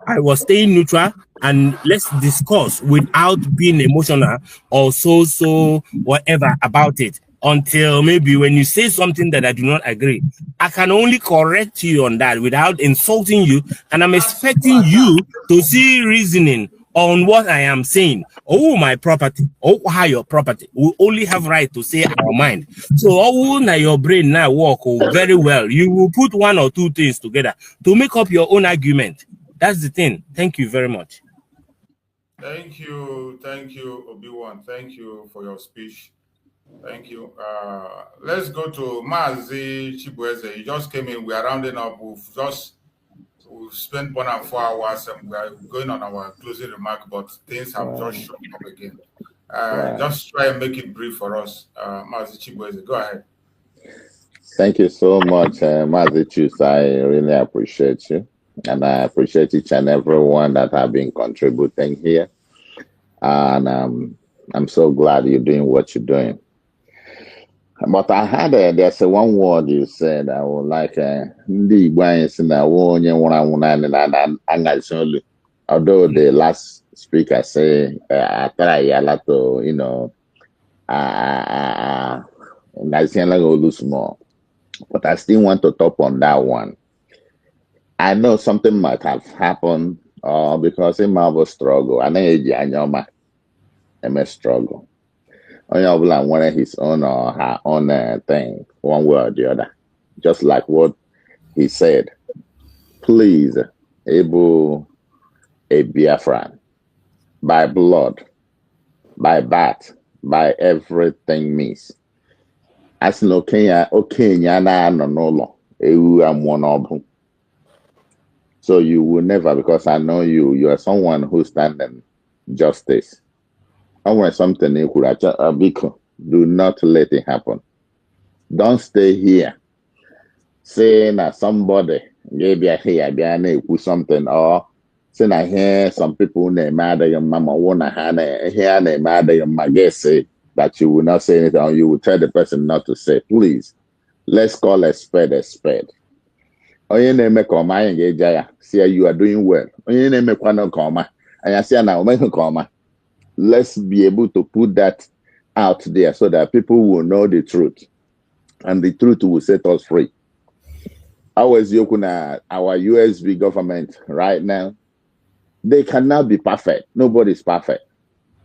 was staying neutral and let's discuss without being emotional or so whatever about it. Until maybe when you say something that I do not agree, I can only correct you on that without insulting you. And I'm expecting you to see reasoning on what I am saying. Oh, my property. Oh, how your property. We only have right to say our mind. So, oh, now your brain now work very well. You will put 1 or 2 things together to make up your own argument. That's the thing. Thank you very much. Thank you, Obi-Wan. Thank you for your speech. Thank you. Let's go to Mazi Chibueze. He just came in. We are rounding up. We've spent 1 and 4 hours and we are going on our closing remark, but things have just shown up again. Just try and make it brief for us. Mazi Chibueze, go ahead. Thank you so much, Mazi Chus. I really appreciate you. And I appreciate each and everyone that have been contributing here. And I'm so glad you're doing what you're doing. But I had there's one word you said I would like although the last speaker say I try a lot to, you know, small. But I still want to talk on that one. I know something might have happened because in Marvel struggle, I know I may struggle. Only one of his own or her own thing, one way or the other. Just like what he said. Please, able a Biafran by blood, by birth, by everything means. As no Kenya, no so you will never, because I know you are someone who stands in justice. I want something do not let it happen. Don't stay here saying that somebody maybe I hear something, or saying I hear some people name your mama wanna hear name your magese that you will not say anything, or you will tell the person not to say. Please, let's call a spade a spade. Onye na-eme ka ọma anyị ga-eja ya see you are doing well. Onye na-emekwa na ka ọma anyị asị na omekwa ka ọma. Let's be able to put that out there so that people will know the truth, and the truth will set us free. Our USB government right now, they cannot be perfect. Nobody's perfect.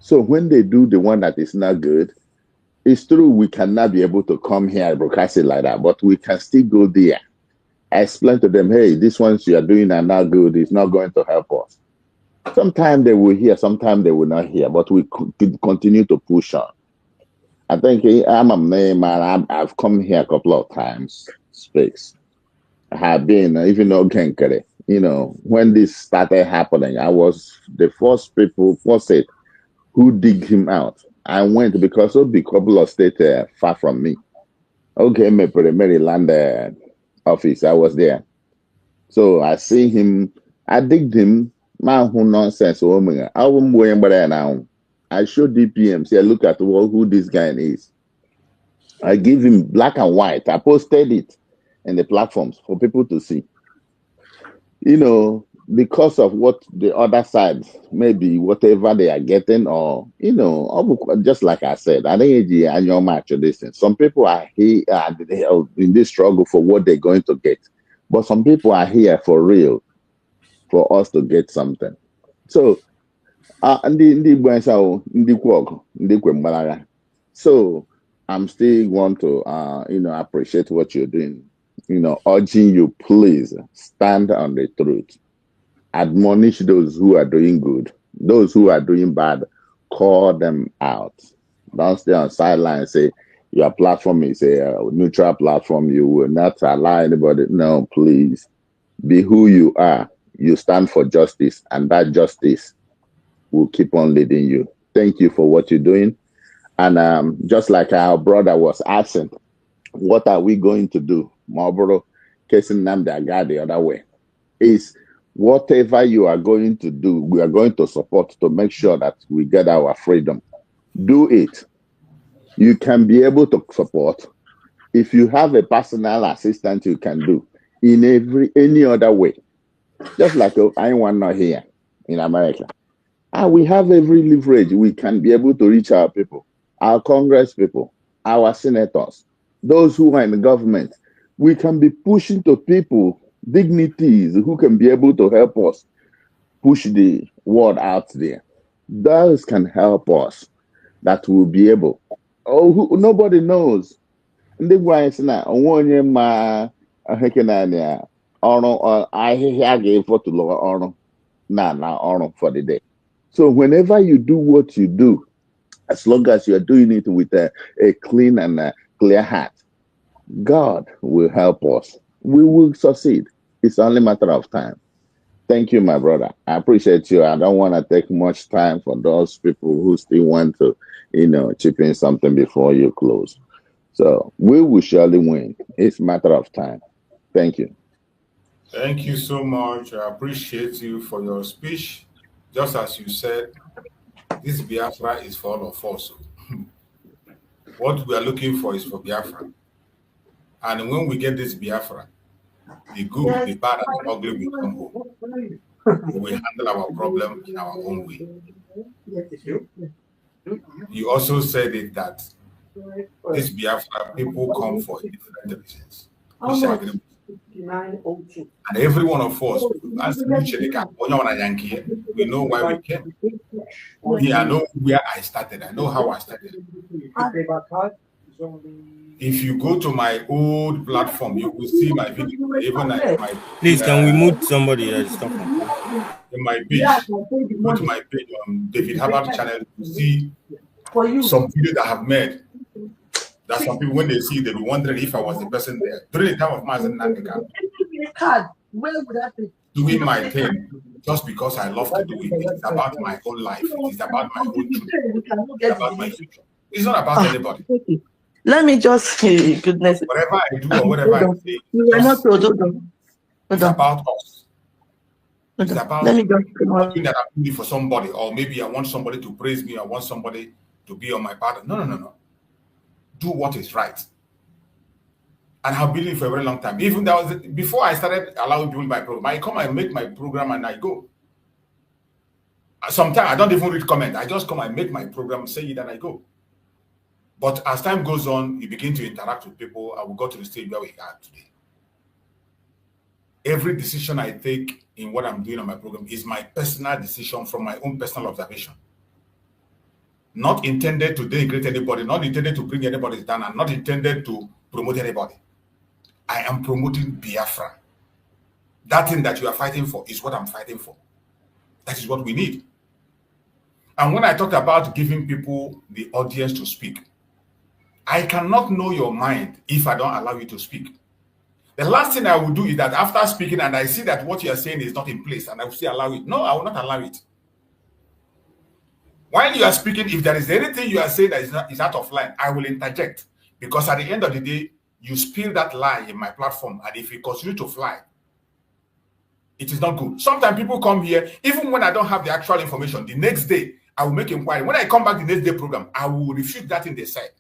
So when they do the one that is not good, it's true we cannot be able to come here and broadcast it like that, but we can still go there. I explain to them, hey, these ones you are doing are not good. It's not going to help us. Sometimes they will hear, sometimes they will not hear, but we continue to push on. I think I'm a man. I've come here a couple of times, speaks. I have been, even though Genkere, you know, when this started happening, I was the first who dig him out. I went because of the couple of states far from me. Okay, Maryland office, I was there. So I see him, I digged him, man who nonsense. I showed DPM, say, look at who this guy is. I give him black and white. I posted it in the platforms for people to see. You know, because of what the other side, maybe whatever they are getting, or, you know, just like I said, I think annual match of this thing. Some people are here in this struggle for what they're going to get. But some people are here for real, for us to get something. So, so I'm still want to, you know, appreciate what you're doing. You know, urging you, please stand on the truth. Admonish those who are doing good. Those who are doing bad, call them out. Don't stay on sideline and say your platform is a neutral platform. You will not allow anybody. No, please. Be who you are. You stand for justice, and that justice will keep on leading you. Thank you for what you're doing. And just like our brother was asking, what are we going to do? Marlboro, Mazi Nnamdi Kanu the other way. Is whatever you are going to do, we are going to support to make sure that we get our freedom. Do it. You can be able to support. If you have a personal assistant, you can do in any other way. Just like anyone not here in America. We have every leverage. We can be able to reach our people, our Congress people, our senators, those who are in the government. We can be pushing to people, dignities who can be able to help us push the word out there. Those can help us. That will be able. Nobody knows. Ndị gwa anyị sị na onwe onye ma ahekena ọrụ ahịhịa ga-efotụlụ ọrụ na ọrụ for the day. So whenever you do what you do, as long as you are doing it with a clean and a clear heart, God will help us. We will succeed. It's only a matter of time. Thank you, my brother. I appreciate you. I don't want to take much time for those people who still want to, chip in something before you close. So we will surely win. It's a matter of time. Thank you. Thank you so much. I appreciate you for your speech. Just as you said, this Biafra is for all of us. What we are looking for is for Biafra. And when we get this Biafra, the good, the bad, and the ugly will come home. We will handle our problem in our own way. You also said it that this Biafra, people come for different reasons. Which I agree with. And every one of us, as we know why we came. Me, I know where I started. I know how I started. If you go to my old platform, you will see my video. Even my please, can we mute somebody that is talking? In my page, go to my page on David Hubbard channel to see some videos that I have made. That some people, when they see, they'll be wondering if I was the person there. During the time of Mazi Nnamdi Kanu, doing my thing just because I love to do it. It's about my own life. It's about my own truth. It's about my future. It's not about anybody. Let me just goodness. Whatever I do or whatever I say, it's about us. It's about something that I'm doing for somebody, or maybe I want somebody to praise me, I want somebody to be on my part. No. Do what is right. And I've been in for a very long time. Even that was before I started allowing people my program. I come and make my program and I go. Sometimes I don't even read comment. I just come and make my program, say it, and I go. But as time goes on, you begin to interact with people, and we got to the stage where we are today. Every decision I take in what I'm doing on my program is my personal decision from my own personal observation. Not intended to denigrate anybody, not intended to bring anybody down, and not intended to promote anybody. I am promoting Biafra. That thing that you are fighting for is what I'm fighting for. That is what we need. And when I talked about giving people the audience to speak, I cannot know your mind if I don't allow you to speak. The last thing I will do is that after speaking and I see that what you are saying is not in place and I will still allow it. No, I will not allow it. While you are speaking, if there is anything you are saying that is out of line, I will interject. Because at the end of the day, you spill that lie in my platform, and if it continue to fly, it is not good. Sometimes people come here, even when I don't have the actual information, the next day, I will make inquiry. When I come back the next day program, I will refute that in the side.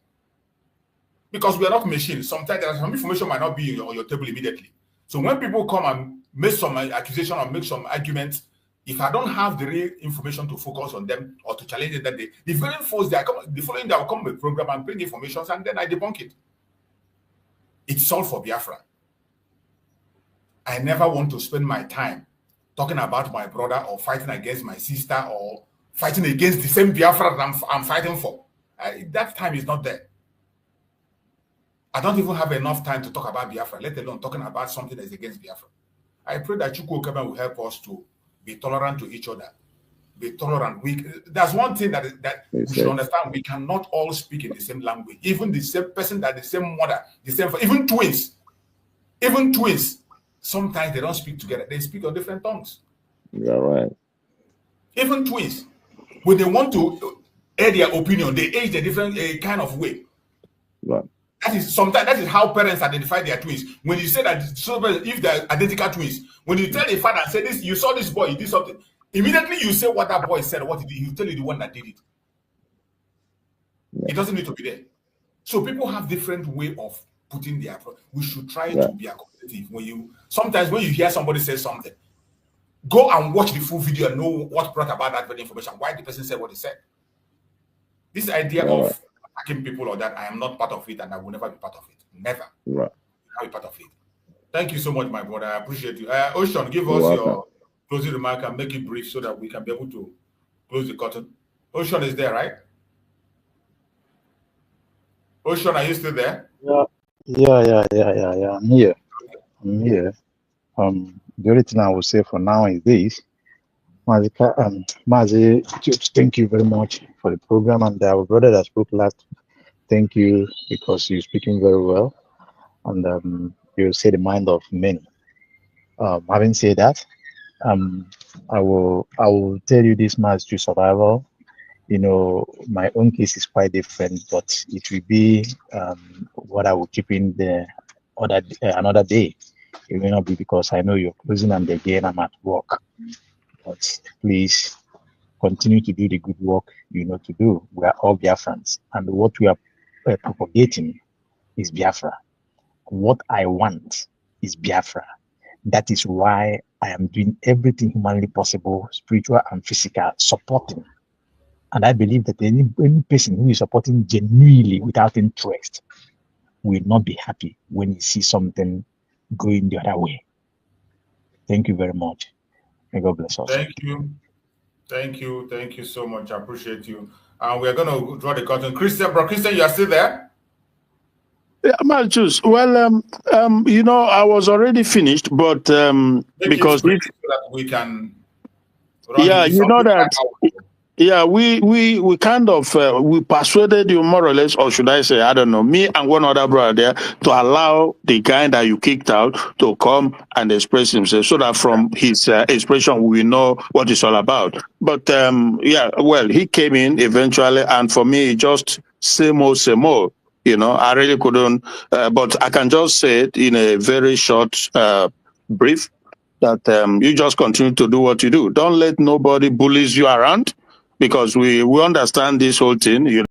Because we are not machines. Sometimes there are some information might not be on your table immediately. So when people come and make some accusation or make some arguments, if I don't have the real information to focus on them or to challenge it that day, the very first day the following day I will come with a program and bring information and then I debunk it. It's all for Biafra. I never want to spend my time talking about my brother or fighting against my sister or fighting against the same Biafra that I'm fighting for. That time is not there. I don't even have enough time to talk about Biafra, let alone talking about something that's against Biafra. I pray that Chukwu Okebe will help us to be tolerant to each other. Be tolerant. That's one thing that we should understand. We cannot all speak in the same language. Even the same person, that the same mother, the same, even twins, sometimes they don't speak together. They speak on different tongues. Yeah, right. Even twins, when they want to air their opinion, they age a different kind of way. Right. That is how parents identify their twins. When you say that if they're identical twins, when you tell a father and say this, you saw this boy, he did something, immediately you say what that boy said, what he did, he'll tell you the one that did it. Yeah. It doesn't need to be there. So people have different way of putting their. We should try to be accommodative. Sometimes when you hear somebody say something, go and watch the full video and know what brought about that very information, why the person said what he said. This idea of attacking people or that, I am not part of it and I will never be part of it. Never. Right. I'll be part of it. Thank you so much, my brother. I appreciate you. Ocean, give us your closing remark and make it brief so that we can be able to close the curtain. Ocean is there, right? Ocean, are you still there? Yeah. I'm here. The only thing I will say for now is this. Mazi, thank you very much for the program, and our brother that spoke last, thank you because you're speaking very well, and you say the mind of many. Having said that, I will tell you this much to survival. My own case is quite different, but it will be what I will keep in the another day. It may not be because I know you're closing and again I'm at work. But please continue to do the good work you know to do. We are all Biafrans, and what we are propagating is Biafra. What I want is Biafra. That is why I am doing everything humanly possible, spiritual and physical, supporting. And I believe that any person who is supporting genuinely without interest will not be happy when you see something going the other way. Thank you very much. May God bless us. Thank you. Thank you. Thank you so much. I appreciate you. We're going to draw the curtain. Christian, bro, Christian, you are still there? Yeah, Malchus. Well, I was already finished, but because so that we can we kind of we persuaded you more or less, or should I say, I don't know, me and one other brother there, to allow the guy that you kicked out to come and express himself, so that from his expression we know what it's all about. But he came in eventually, and for me, just same old. I really couldn't, but I can just say it in a very short brief that you just continue to do what you do. Don't let nobody bullies you around, because we understand this whole thing.